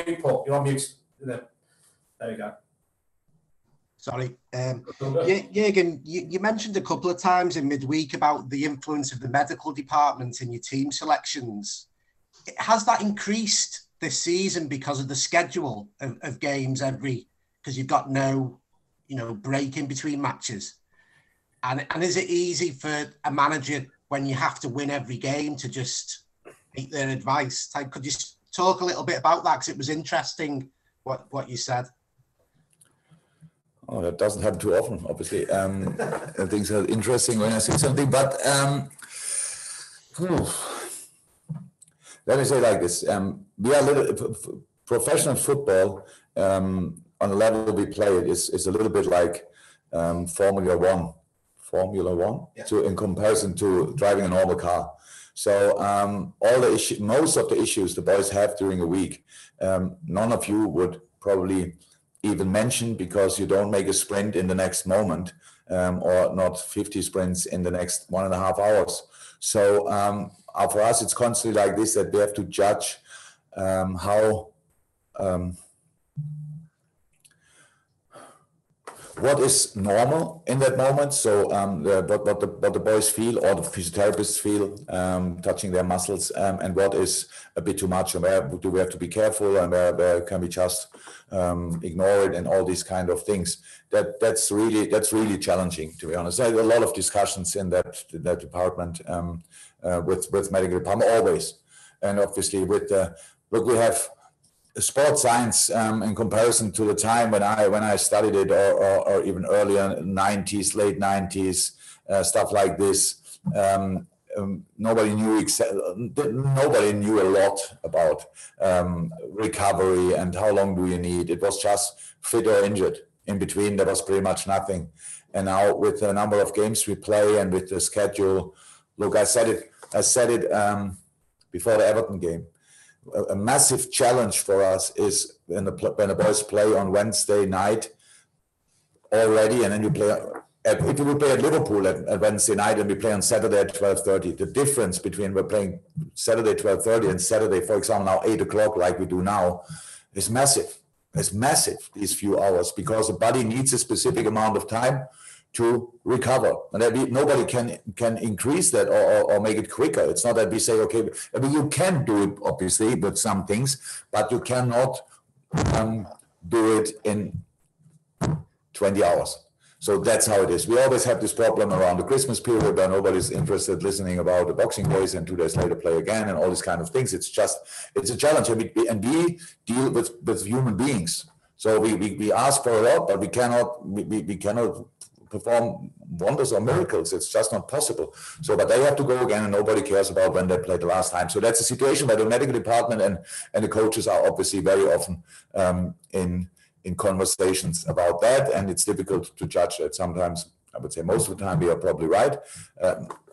mute, Paul. You're on mute. There we go. Sorry. Jurgen, you mentioned a couple of times in midweek about the influence of the medical department in your team selections. Has that increased this season because of the schedule of games because you've got no, break in between matches? And is it easy for a manager when you have to win every game to just take their advice? Could you talk a little bit about that? Because it was interesting what you said. Oh, that doesn't happen too often, obviously. Things are interesting when I say something, but let me say like this. We are professional football on the level we play it is a little bit like Formula One. Yes. In comparison to driving a normal car. So most of the issues the boys have during a week, none of you would probably even mention because you don't make a sprint in the next moment or not 50 sprints in the next 1.5 hours. So for us, it's constantly like this, that we have to judge what is normal in that moment. So what the boys feel or the physiotherapists feel, touching their muscles, and what is a bit too much, and where do we have to be careful, and where can we just ignore it, and all these kind of things. That's really challenging, to be honest. There's a lot of discussions in that department with medical department always, and obviously we have sports science in comparison to the time when I studied it, or even earlier, 90s, late 90s, stuff like this. Nobody knew a lot about recovery and how long do you need. It was just fit or injured. In between, there was pretty much nothing. And now with the number of games we play and with the schedule, look, I said it before the Everton game. A massive challenge for us is when the boys play on Wednesday night already, and then you play. If we play at Liverpool at Wednesday night and we play on Saturday at 12:30, the difference between we're playing Saturday 12:30 and Saturday, for example, now 8 o'clock like we do now, is massive. It's massive, these few hours, because the body needs a specific amount of time to recover, and nobody can increase that or make it quicker. It's not that we say, okay, I mean, you can do it obviously with some things, but you cannot do it in 20 hours. So that's how it is. We always have this problem around the Christmas period where nobody's interested listening about the Boxing Days, and 2 days later play again, and all these kind of things. It's a challenge, and we deal with human beings. So we ask for a lot, but we cannot perform wonders or miracles. It's just not possible. So, but they have to go again, and nobody cares about when they played the last time. So that's a situation where the medical department and the coaches are obviously very often in conversations about that, and it's difficult to judge that. Sometimes, I would say most of the time, we are probably right.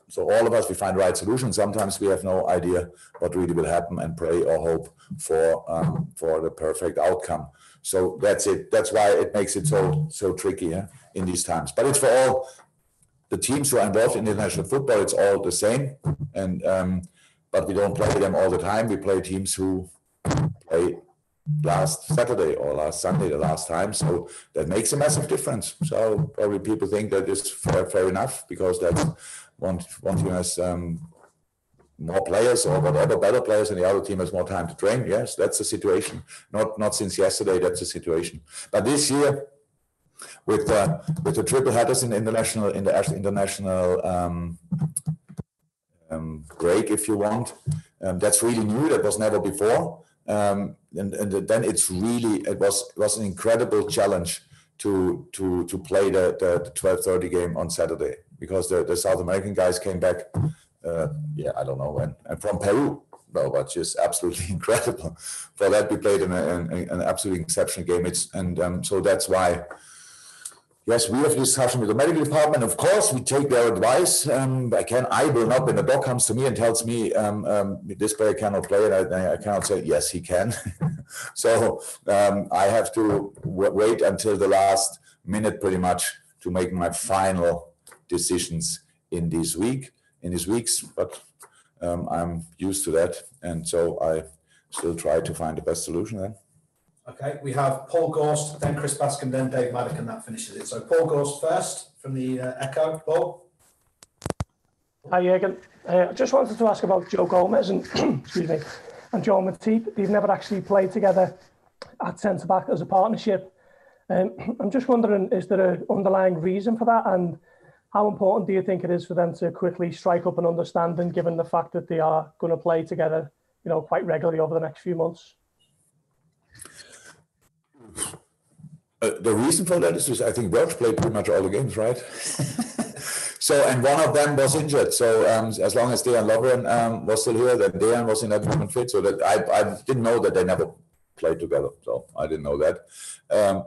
So all of us, we find the right solution. Sometimes we have no idea what really will happen, and pray or hope for the perfect outcome. So that's it. That's why it makes it so tricky in these times. But it's for all the teams who are involved in international football. It's all the same, and but we don't play them all the time. We play teams who play last Saturday or last Sunday the last time. So that makes a massive difference. So probably people think that is fair enough because that's one team has more players or whatever, better players, and the other team has more time to train. Yes, that's the situation. Not since yesterday, that's the situation. But this year, with the triple headers in the international break, if you want, that's really new. That was never before. And then it was an incredible challenge to play the 12:30 game on Saturday, because the South American guys came back. I don't know when, and from Peru, which is absolutely incredible. For that, we played an absolutely exceptional game. So that's why. Yes, we have a discussion with the medical department. Of course, we take their advice. I will not, when the doc comes to me and tells me this player cannot play, and I cannot say, yes, he can. So I have to wait until the last minute pretty much to make my final decisions in these weeks. But I'm used to that. And so I still try to find the best solution then. Okay, we have Paul Gorst, then Chris Bascombe, then Dave Maddock, and that finishes it. So Paul Gorst first from the Echo. Paul? Hi, Jurgen. I just wanted to ask about Joe Gomez and excuse me, and Joel Matip. They've never actually played together at centre-back as a partnership. I'm just wondering, is there an underlying reason for that? And how important do you think it is for them to quickly strike up an understanding, given the fact that they are going to play together, quite regularly over the next few months? The reason for that is I think Welsh played pretty much all the games, right? So, and one of them was injured. So as long as Dejan Lovren was still here, then Dejan was in that moment fit. So that I didn't know that they never played together. So I didn't know that.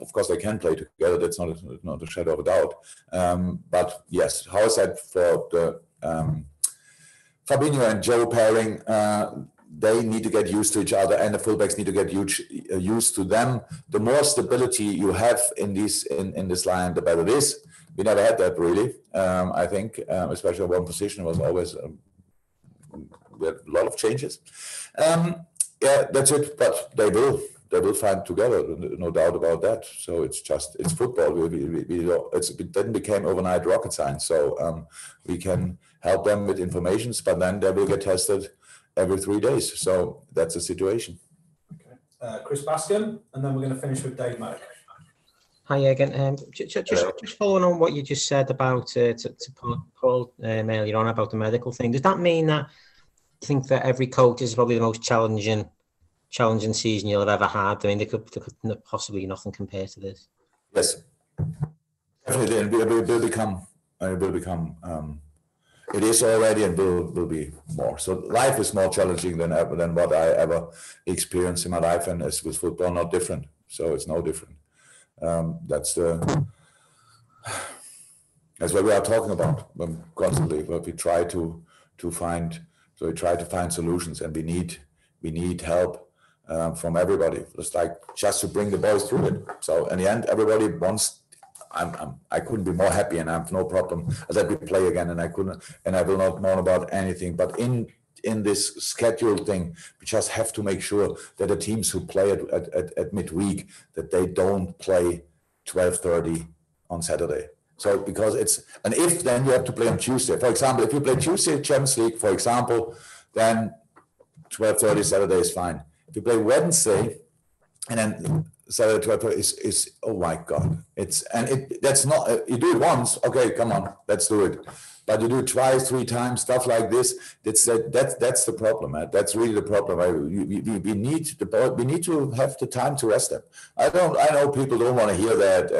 Of course, they can play together. That's not a shadow of a doubt. But yes, how is that for the Fabinho and Joe pairing? They need to get used to each other, and the fullbacks need to get used to them. The more stability you have in this line, the better it is. We never had that really. I think, especially one position was always we had a lot of changes. Yeah, that's it. But they will find together, no doubt about that. So it's football. It didn't become overnight rocket science. So we can help them with informations, but then they will get tested every 3 days. So that's the situation. Okay. Chris Bascombe, and then we're going to finish with Dave Maddock. Hi again. Just following on what you just said about to Paul earlier on about the medical thing. Does that mean that you think that every coach is probably the most challenging season you'll have ever had? I mean, there could possibly nothing compare to this. Yes, definitely. It will become. It is already and will be more. So life is more challenging than what I ever experienced in my life, and as with football, not different. So it's no different. That's what we are talking about constantly. But we try to find solutions, and we need help from everybody. It's like just to bring the boys through it. So in the end, everybody wants. I couldn't be more happy, and I have no problem that we play again. And I will not moan about anything. But in this scheduled thing, we just have to make sure that the teams who play at midweek, that they don't play 12:30 on Saturday. So because if then you have to play on Tuesday. For example, if you play Tuesday Champions League, for example, then 12:30 Saturday is fine. If you play Wednesday and then Saturday 12:30 is oh my God. That's not you do it once, okay, come on, let's do it. But you do it twice, 3 times, stuff like this. That's the problem. Man. That's really the problem. We need to have the time to rest them. I know people don't want to hear that,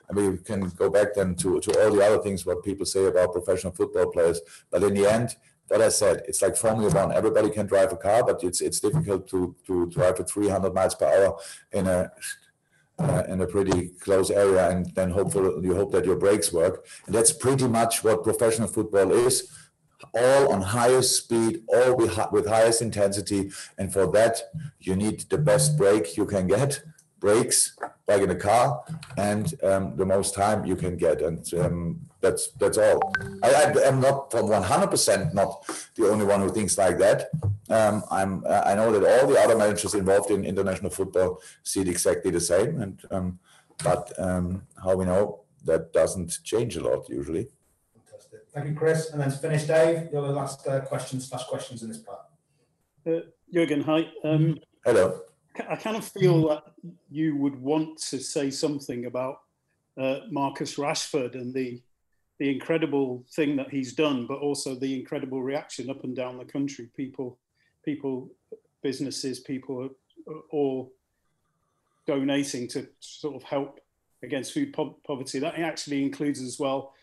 and we can go back then to all the other things what people say about professional football players. But in the end, what I said, it's like Formula One. Everybody can drive a car, but it's difficult to drive at 300 miles per hour in a pretty close area, and then you hope that your brakes work. And that's pretty much what professional football is, all on highest speed, all with highest intensity. And for that, you need the best brake you can get, brakes like in a car, and the most time you can get. And that's all. I'm not from 100% not the only one who thinks like that. I know that all the other managers involved in international football see it exactly the same, but how we know that doesn't change a lot usually. Fantastic. Thank you, Chris. And then to finish, Dave, your last questions in this part. Jurgen, hi. Hello. I kind of feel that you would want to say something about Marcus Rashford and the incredible thing that he's done, but also the incredible reaction up and down the country. People, businesses, people are all donating to sort of help against food poverty. That actually includes as well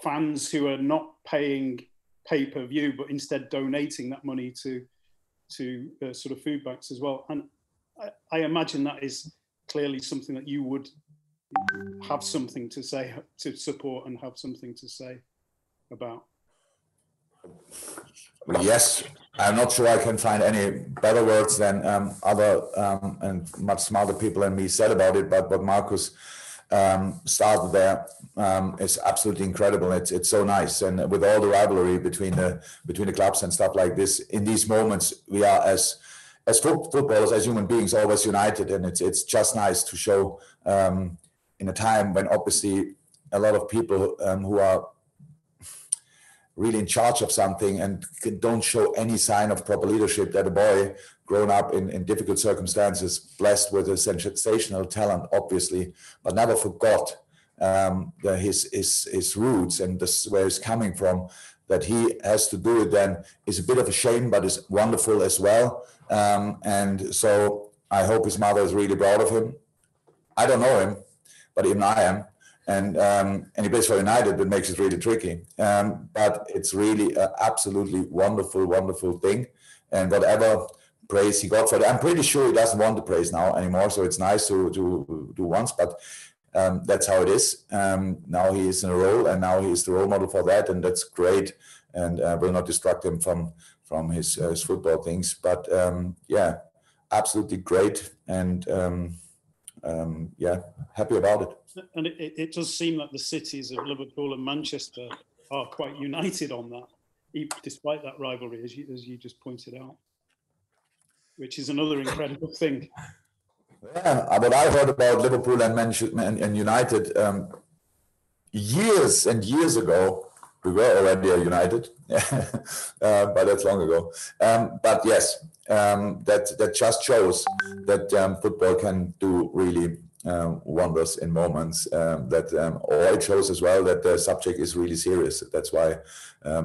fans who are not paying pay-per-view, but instead donating that money to sort of food banks as well. And I imagine that is clearly something that you would have something to say, to support and have something to say about. Yes, I'm not sure I can find any better words than other and much smarter people than me said about it, but what Marcus started there is absolutely incredible. It's so nice, and with all the rivalry between the clubs and stuff like this, in these moments we are as as footballers, as human beings, always united, and it's just nice to show in a time when obviously a lot of people who are really in charge of something and don't show any sign of proper leadership, that a boy grown up in difficult circumstances, blessed with a sensational talent, obviously, but never forgot his roots and where he's coming from, that he has to do it then is a bit of a shame, but is wonderful as well. And so I hope his mother is really proud of him. I don't know him, but even I am. And he plays for United, that makes it really tricky. But it's really an absolutely wonderful, wonderful thing. And whatever praise he got for it, I'm pretty sure he doesn't want the praise now anymore. So it's nice to do once, but that's how it is. Now he is in a role, and now he is the role model for that, and that's great. And will not distract him from his football things. But yeah, absolutely great, and yeah, happy about it. And it does seem like the cities of Liverpool and Manchester are quite united on that, despite that rivalry, as you just pointed out, which is another incredible thing. Yeah, what I heard about Liverpool and Manchester and United years and years ago, we were already a United, but that's long ago. But yes, that just shows that football can do really wonders in moments. Or it shows as well that the subject is really serious. That's why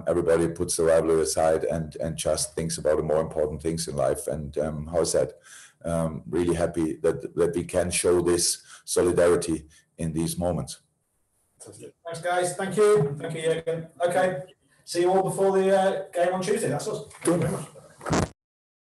everybody puts the rivalry aside and just thinks about the more important things in life. And how is that? Really happy that we can show this solidarity in these moments. Thanks, guys. Thank you, Jurgen. Okay, see you all before the game on Tuesday. That's us. Thank you very much.